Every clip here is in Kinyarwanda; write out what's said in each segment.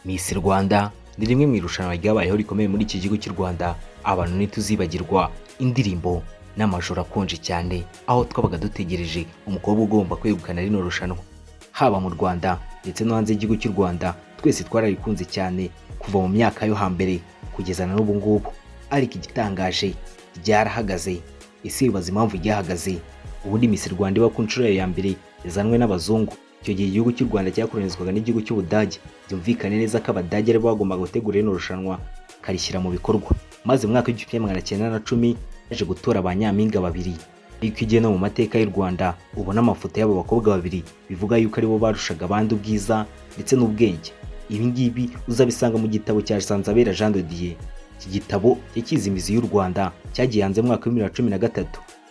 Miss Rwanda ni rimwe mu irushanwa ryabayeho rikomeye muri iki gihugu cy'u Rwanda. Abantu ntituzibagirwa indirimbo n'amajoro akonje cyane, aho twabaga dutegereje umukobwa ugomba kwegukana rino rushanwa. Haba mu Rwanda ndetse no hanze y'igihugu cy'u Rwanda, twese twararikunze cyane kuva mu myaka yo hambere kugeza na n'ubu ngubu. Ariko igitangaje ryarahagaze. Ese wibaza impamvu ryahagaze? Ubundi Miss Rwanda iba ku nshuro ya mbere yazanwe n'abazungu. Icyo gihe igihugu cy'u Rwanda cyakolonizwaga n'igihugu cy'Ubudage. Byumvikane neza ko Abadage aribo bagombaga gutegura rino rushanwa karishyira mu bikorwa. Maze mu mwaka w'1910 yaje gutora abanyampinga babiri. Ariko igihe no mu mateka y'u Rwanda ubona amafoto y'abo bakobwa babiri bivuga yuko aribo barushaga abandi ubwiza ndetse n'ubwenge. Ibi ngibi uzabisanga mu gitabo cya Sanzabera Jean de Dieu. Iki gitabo cyakize imizi y'u Rwanda cyagiye hanze mu mwaka wa 2013.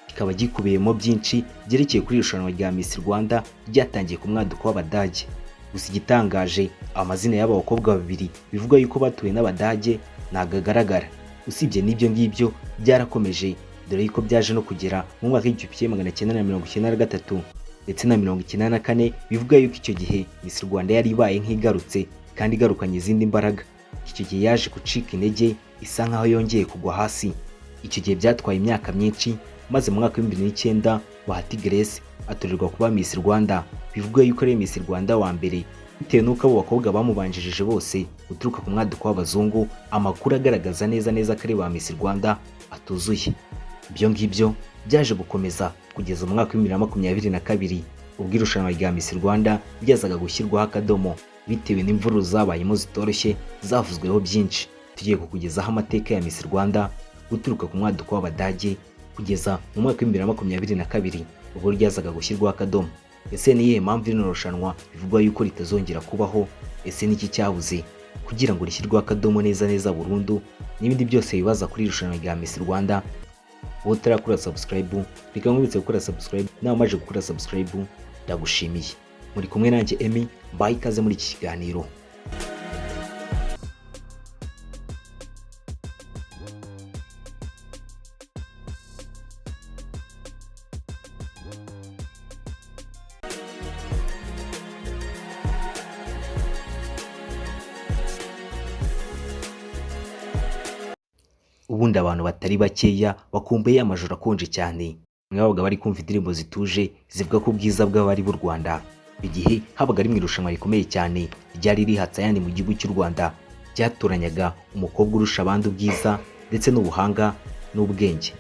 Kikaba gikubiyemo byinshi byerekeye kuri irushanwa rya Miss Rwanda ryatangiye ku mwaduko w'Abadage. Gusa igitangaje, amazina y'aba bakobwa babiri bivuga yuko batuwe n'Abadage ntago agaragara. Usibye n'ibyo ngibyo byarakomeje, dore yuko byaje no kugera mu mwaka w'1993 ndetse na 1994 bivuga yuko icyo gihe Miss Rwanda yari ibaye nk'igarutse kandi igarukanye izindi mbaraga. Icyo gihe yaje gucika intege, isa nkaho yongeye kugwa hasi. Icyo gihe byatwaye imyaka myinshi, maze mu mwaka w'2009 Bahati Grace atorerwa kuba Miss Rwanda. Bivuga yuko ari Miss Rwanda wa mbere, bitewe n'uko abo bakobwa bamubanjirije bose guturuka ku mwaduko w'abazungu, amakuru agaragaza neza ko ari ba Miss Rwanda atuzuye. Ibyo ngibyo byaje gukomeza kugeza mu mwaka w'2022 ubwo irushanwa rya Miss Rwanda ryazaga gushyirwaho akadomo bitewe n'imvururu zabayemo zitoroshye zavuzweho byinshi. Tugiye kukugezaho amateka ya Miss Rwanda guturuka ku mwaduko w'Abadage kugeza mu mwaka w'2022 ubwo ryazaga gushyirwaho akadomo. Ese ni iyihe mpamvu rino rushanwa bivugwa yuko ritazongera kubaho? Ese niki cyabuze kugira ngo rishyirweho akadomo neza burundu? N'ibindi byose bibaza kuri irushanwa rya Miss Rwanda. Wowe utarakora subscribe, reka nkubitse gukora subscribe. Nawe umaze gukora subscribe, ndagushimiye. Muri kumwe nanjye Emmy, mbaye ikaze muri iki kiganiro. Ubundi abantu batari bakeya bakumbuye amajoro akonje cyane. Mwabaga bari kumva indirimbo zituje zivuga ku bwiza bw'abari b'u Rwanda. Igihe habaga ari mu irushanwa rikomeye cyane ryari rihatse ayandi mu gihugu cy'u Rwanda, byatoranyaga umukobwa urusha abandi ubwiza ndetse n'ubuhanga n'ubwenge.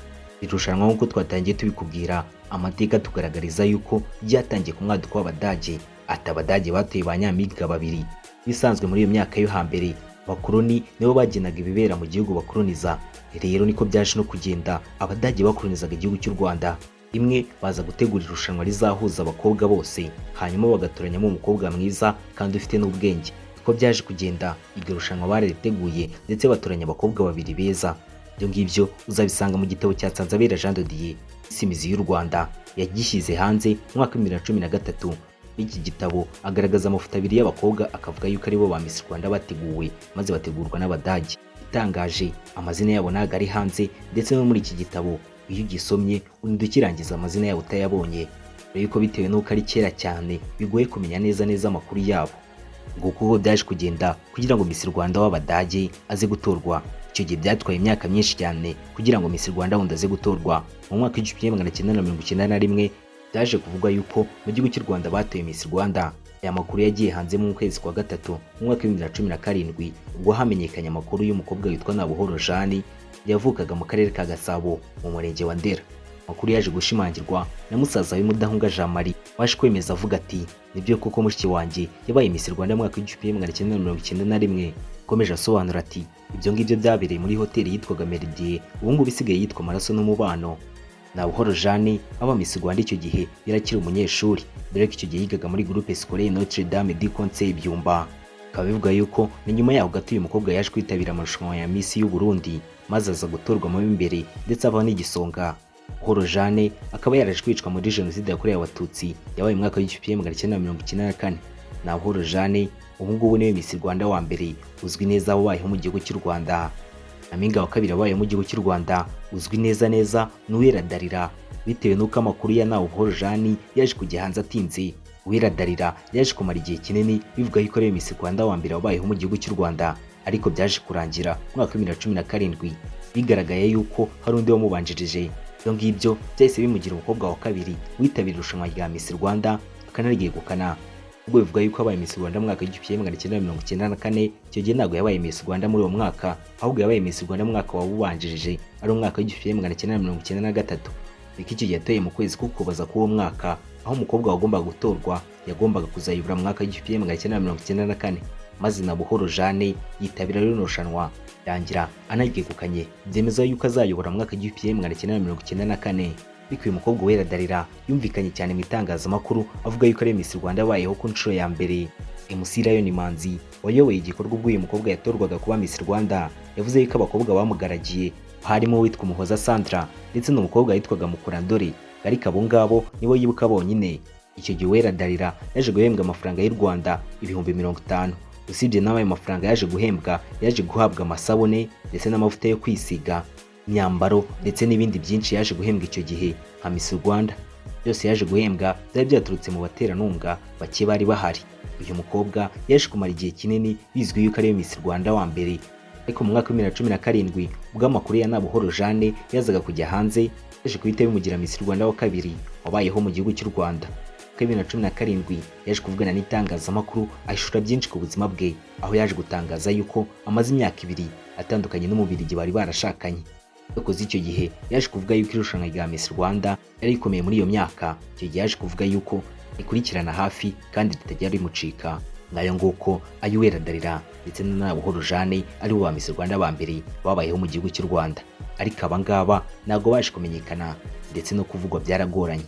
Irushanwa nk'uko twatangiye tubikubwira, amateka tugaragariza yuko ryatangiye ku mwaduko w'Abadage. Abadage batoye abanyampinga babiri. Bisanzwe muri iyo myaka yo hambere abakoloni nibo bagenaga ibibera mu gihugu bakoloniza. Rero niko byaje no kugenda, Abadage bakolonizaga igihugu cy'u Rwanda. Imwe baza gutegura irushanwa rizahuza abakobwa bose, hanyuma bagatoranyamo umukobwa mwiza kandi ufite n'ubwenge. Uko byaje kugenda, iryo rushanwa barariteguye ndetse batoranya abakobwa babiri beza. Ibyo ngibyo uzabisanga mu gitabo cya Sanzabera Jean de Dieu, imizi y'u Rwanda, yagishyize hanze mu mwaka wa 2013. Iki gitabo agaragaza amafoto abiri y'abakobwa akavuga yuko aribo ba Miss Rwanda bateguwe maze bategurwa n'Abadage. Itangaje, amazina yabo ntago ari hanze, ndetse no muri iki gitabo iyo ugisomye urinda ukirangiza amazina yabo utayabonye, dore yuko bitewe n'uko ari kera cyane bigoye kumenya neza amakuru yabo. Nguko uko byaje kugenda kugira ngo Miss Rwanda w'Abadage aze gutorwa. Icyo gihe byatwaye imyaka myinshi cyane kugira ngo Miss Rwanda wundi aze gutorwa. Mu mwaka w'1991 byaje kuvugwa yuko mu gihugu cy'u Rwanda batoye Miss Rwanda. Aya makuru yagiye hanze mu kwezi kwa gatatu mu mwaka wa 2017 ubwo hamenyekanye amakuru y'umukobwa witwa Nabuhoro Jane yavukaga mu karere ka Gasabo mu murenge wa Ndera. Amakuru yaje gushimangirwa na musaza w'Imudahunga Jean Marie, waje kwemeza avuga ati nibyo koko mushiki wanjye yabaye Miss Rwanda mu mwaka wa 1991. Komeje asobanura ati ibyo ngibyo byabereye muri hoteli yitwaga Meridie, ubungubu isigaye yitwa Amaraso n'Umubano. Nabuhoro Jane aba Miss Rwanda icyo gihe yarakiri umunyeshuri, dore ko icyo gihe yigaga muri groupe scolaire Notre Dame du Conseil Byumba. Akaba bivuga yuko ni nyuma yaho gato uyu mukobwa yaje kwitabira amarushanwa ya Miss y'u Burundi maze aza gutorwa mu imbere ndetse aba n'igisonga. Nabuhoro Jane akaba yaraje kwicwa muri Jenoside yakorewe Abatutsi yabaye mu mwaka wa 1994. Nabuhoro Jane ubungubu niwe Miss Rwanda wa mbere uzwi neza wabayeho mu gihugu cy'u Rwanda. Nyampinga wa kabiri wabaye mu gihugu cy'u Rwanda uzwi neza n'Uwera Darira, bitewe n'uko amakuru ya Nabuhoro Jane yaje kujya hanze atinze. Uwera Darira yaje kumara igihe kinini bivuga yuko ari Miss Rwanda wa mbere wabayeho mu gihugu cy'u Rwanda, ariko byaje kurangira mu mwaka wa 2017 bigaragaye yuko hari undi wamubanjirije. Ibyo ngibyo byahise bimugira umukobwa wa kabiri witabira irushanwa rya Miss Rwanda akanarigegukana. Ubwo bivuga yuko yabaye Miss Rwanda mu mwaka w'igihumbi kimwe magana cyenda mirongo icyenda na kane, icyo gihe ntabwo yabaye Miss Rwanda muri uwo mwaka, ahubwo yabaye Miss Rwanda mu mwaka wawubanjirije ari umwaka w'igihumbi kimwe magana cyenda mirongo icyenda na gatatu. Iki gihe yatoye mu kwezi k'Ukuboza k'uwo mwaka, aho umukobwa wagombaga gutorwa yagombaga kuzayobora mu mwaka w'igihumbi kimwe magana cyenda mirongo icyenda na kane, maze na Buhoro Jane yitabira rino rushanwa yangira anaryegukanye, byemeza yuko azayobora mu mwaka w'igihumbi kimwe magana cyenda mirongo icyenda na kane. Ariko uyu mukobwa Uwera Darira yumvikanye cyane mu itangazamakuru avuga yuko ari Miss Rwanda yabayeho ku nshuro ya mbere. MC Lion Manzi wayoboye igikorwa ubwo uyu mukobwa yatorwaga kuba Miss Rwanda yavuze yuko abakobwa bamugaragiye harimo uwitwa Umuhoza Sandra ndetse n'umukobwa yitwaga Mukurandore, ariko abo ngabo nibo yibuka bonyine. Icyo gihe Uwera Darira yaje guhembwa amafaranga y'u Rwanda ibihumbi 50. Usibye n'ayo mafaranga yaje guhembwa, yaje guhabwa amasabune ndetse n'amavuta yo kwisiga, imyambaro ndetse n'ibindi byinshi yaje guhembwa icyo gihe nka Miss Rwanda. Byose yaje guhembwa byari byaturutse mu baterankunga bake bari bahari. Uyu mukobwa yaje kumara igihe kinini bizwi yuko ari Miss Rwanda wa mbere, ariko mu mwaka wa 2017 ubwo amakuru ya Buhoro Jane yazaga kujya hanze, yaje guhita bimugira Miss Rwanda wa kabiri wabayeho mu gihugu cy'u Rwanda. Mu mwaka wa 2017 yaje kuvugana n'itangazamakuru ahishura byinshi ku buzima bwe, aho yaje gutangaza yuko amaze imyaka 2 atandukanye n'umubirigi bari barashakanye. Yakoze icyo gihe yaje kuvuga yuko irushanwa rya Miss Rwanda yari ikomeye muri iyo myaka. Icyo gihe yaje kuvuga yuko ikurikirana hafi kandi ritajya rimucika. Ngayo nguko ayo Uwera Darira ndetse na Buhoro Jane ari bo ba Miss Rwanda ba mbere babayeho mu gihugu cy'u Rwanda, ariko aba ngaba ntabwo baje kumenyekana ndetse no kuvugwa byaragoranye.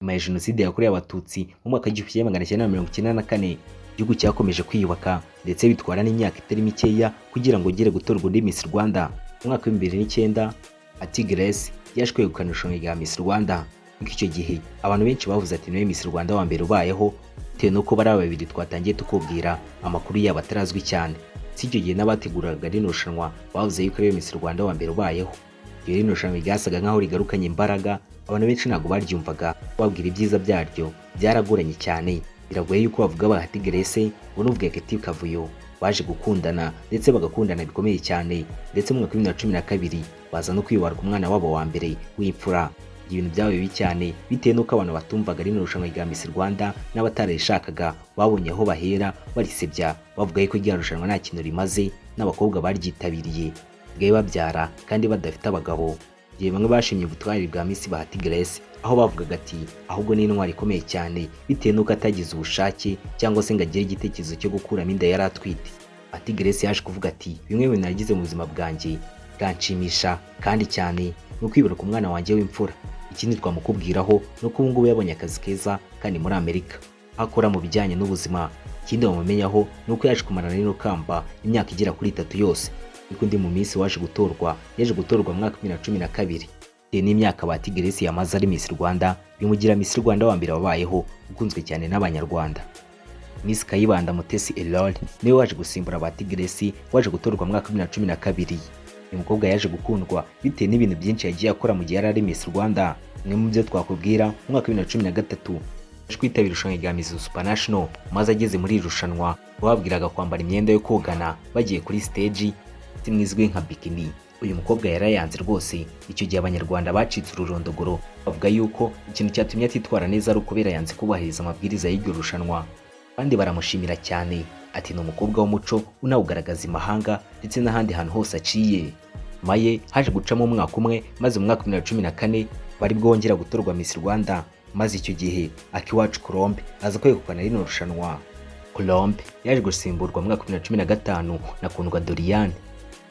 Nyuma ya Jenoside yakorewe Abatutsi mu mwaka w'igihumbi kimwe magana cyenda mirongo icyenda na kane, igihugu cyakomeje kwiyubaka ndetse bitwara n'imyaka itari mikeya kugira ngo ugere gutorwa undi Miss Rwanda. Mu mwaka wa 2009 Grace yaje kwegukana irushanwa rya Miss Rwanda. Muri icyo gihe abantu benshi bavuze ati niwe Miss Rwanda wa mbere ubayeho, bitewe n'uko bari babiri twatangiye tukubwira amakuru yabo atarazwi cyane. Si icyo gihe n'abateguraga rino rushanwa bavuze yuko ariwe Miss Rwanda wa mbere ubayeho. Iyo rino rushanwa ryasaga nk'aho rigarukanye imbaraga, abantu benshi ntabwo baryumvaga, babwira ibyiza byaryo byaragoranye cyane. Biragoye yuko bavuga Bahati Grace ngo n'uvuga Keti Kavuyo baje gukundana ndetse bagakundana bikomeye cyane, ndetse mu mwaka wa 2012 baza no kwibaruka umwana wabo wa mbere w'imfura. Ibintu byabaye bibi cyane bitewe n'uko abantu batumvaga rino rushanwa rya Miss Rwanda n'abatarishakaga babonye aho bahera barisebya, bavuga yuko iryo rushanwa nta kintu rimaze n'abakobwa baryitabiriye bwaye babyara kandi badafite abagabo. Igihe bamwe bashimye ubutwari bwa Miss Bahati Grace, aho bavugaga ati ahubwo ni intwari ikomeye cyane bitewe n'uko atagize ubushake cyangwa se ngo agire igitekerezo cyo gukuramo inda yari atwite. Bahati Grace yaje kuvuga ati bimwe mu bintu nagize mu buzima bwanjye bwanshimisha kandi cyane ni ukwibaruka umwana wanjye w'imfura. Ikindi twamukubwiraho ni uko ubu ngubu yabonye akazi keza kandi muri Amerika aho akora mu bijyanye n'ubuzima. Ikindi bamumenyaho ni uko yaje kumarana n'ino kamba imyaka igera kuri 3 yose. Ariko undi mu minsi waje gutorwa yaje gutorwa mu mwaka wa 2012. N'imyaka Bahati Grace yamaze ari Miss Rwanda bimugira Miss Rwanda wa mbere wabayeho ukunzwe cyane n'abanyarwanda. Miss Kayibanda Mutesi Elole niwe waje gusimbura Bahati Grace waje gutorwa mu mwaka wa 2012. Uyu mukobwa yaje gukundwa bitewe n'ibintu byinshi yagiye akora mu gihe yari ari Miss Rwanda. Nimwe mu byo twakubwira, mu mwaka wa 2013 yaje kwitabira irushanwa rya Miss Supranational, maze ageze muri irushanwa bababwiraga kwambara imyenda yo kogana bagiye kuri stage imwizwe nka bikini. Uyu mukobwa yarayanze rwose. Icyo gihe abanyarwanda bacitse ururondogoro bavuga yuko ikintu cyatumye atitwara neza ari ukubera yanze kubahiriza amabwiriza y'iryo rushanwa, kandi baramushimira cyane ati ni umukobwa w'umuco unawugaragaza imahanga ndetse n'ahandi hantu hose aciye. Maye haje gucamo umwaka umwe, maze mu mwaka wa 2014 bari bwongera gutorwa Miss Rwanda, maze icyo gihe Akiwacu Colombe aza kwegukana rino rushanwa. Colombe yaje gusimburwa mu mwaka wa 2015 na Kundwa Doriane.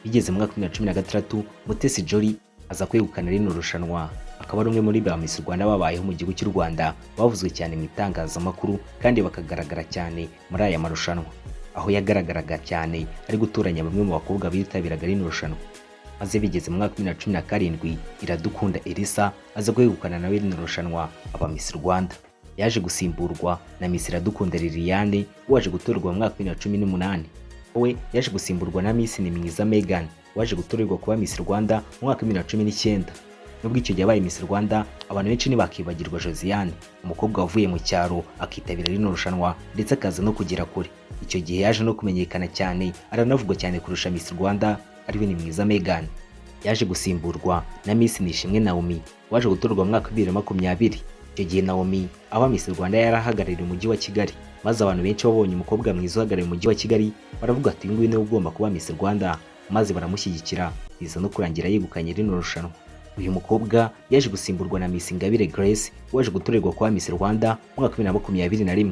Bigeze mu mwaka wa 2016 Mutesi Jolly aza kwegukana rino rushanwa, akaba ari umwe muri ba Miss Rwanda babayeho mu gihugu cy'u Rwanda bavuzwe cyane mu itangazamakuru kandi bakagaragara cyane muri aya marushanwa, aho yagaragaraga cyane ari gutoranya bamwe mu bakobwa bitabiraga rino rushanwa. Maze bigeze mu mwaka wa 2017 Iradukunda Elisa aza kwegukana nawe rino rushanwa aba Miss Rwanda. yaje gusimburwa na Miss Iradukunda Liliane waje gutorerwa mu mwaka wa 2018. We yaje gusimburwa na Miss Nimwiza Megan waje gutorerwa kuba Miss Rwanda mu mwaka wa 2019. Nubwo icyo gihe yabaye Miss Rwanda, abantu benshi ntibakibagirwa Josiane, umukobwa wavuye mu cyaro akitabira rino rushanwa ndetse akaza no kugera kure. Icyo gihe yaje no kumenyekana cyane, aranavugwa cyane kurusha Miss Rwanda ariwe Nimwiza Megan. Yaje gusimburwa na Miss Nishimwe Naomi waje gutorerwa mu mwaka wa 2020. Icyo gihe Naomi aba Miss Rwanda yarahagarariye umujyi wa Kigali, maze abantu benshi babonye umukobwa mwiza uhagarariye umujyi wa Kigali baravuga ati nguyu niwe ugomba kuba Miss Rwanda, maze baramushyigikira biza no kurangira yegukanye rino rushanwa. Uyu mukobwa yaje gusimburwa na Miss Ingabire Grace waje gutorerwa kuba Miss Rwanda mu mwaka wa 2021.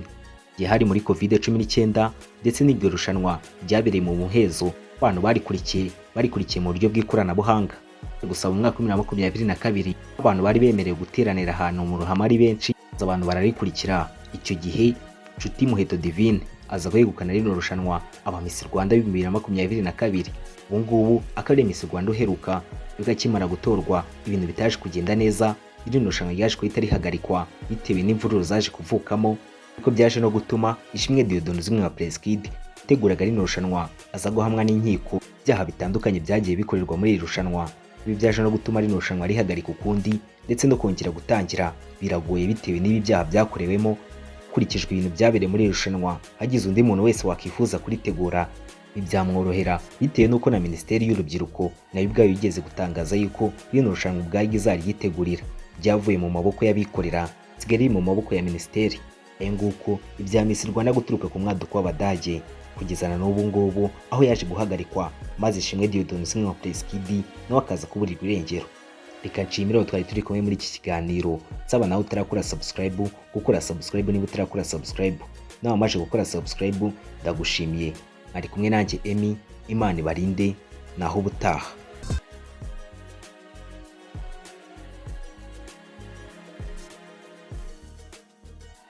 Igihe hari muri COVID-19 ndetse n'iryo rushanwa ryabereye mu muhezo, abantu barikurikiye mu buryo bw'ikoranabuhanga. Gusa mu mwaka wa 2022 abantu bari bemerewe guteranira ahantu mu ruhame ari benshi, abantu bararikurikira. Icyo gihe Nshuti Muheto Divine aza kwegukana rino rushanwa aba Miss Rwanda 2022. Ubungubu akaba ari Miss Rwanda uheruka, bigakimara gutorwa ibintu bitaje kugenda neza, rino rushanwa ryaje kuhita rihagarikwa bitewe n'imvururu zaje kuvukamo, ariko byaje no gutuma Ishimwe Dieudonne uzwi nka Prince Kid uteguraga rino rushanwa aza guhamwa n'inkiko ibyaha bitandukanye byagiye bikorerwa muri iri rushanwa. Ibi byaje no gutuma rino rushanwa rihagarika ukundi ndetse no kongera gutangira biragoye bitewe n'ibi byaha byakorewemo. Kurikijwe ibintu byabereye muri iri rushanwa, hagize undi muntu wese wakifuza kuritegura ibyamworohera bitewe n'uko na Minisiteri y'Urubyiruko nayo ubwayo yigeze gutangaza yuko rino rushanwa ubwayo izaryitegurira. Byavuye mu maboko y'abikorera sigari mu maboko ya Minisiteri. Ayo nguko ibya Miss Rwanda guturuka ku mwaduko w'Abadage kugezana n'ubu ngubu aho yaje guhagarikwa, maze Ishimwe Dieudonne uzwi nka Prince Kid nawe akaza kuburirwa irengero. Reka nshimire aho twari turi kumwe muri iki kiganiro, nsaba nawe utarakora subscribe gukora subscribe niba utarakora subscribe, nawe amaje gukora subscribe ndagushimiye. Ari kumwe nanjye Emmy, Imana ibarinde naho ubutaha.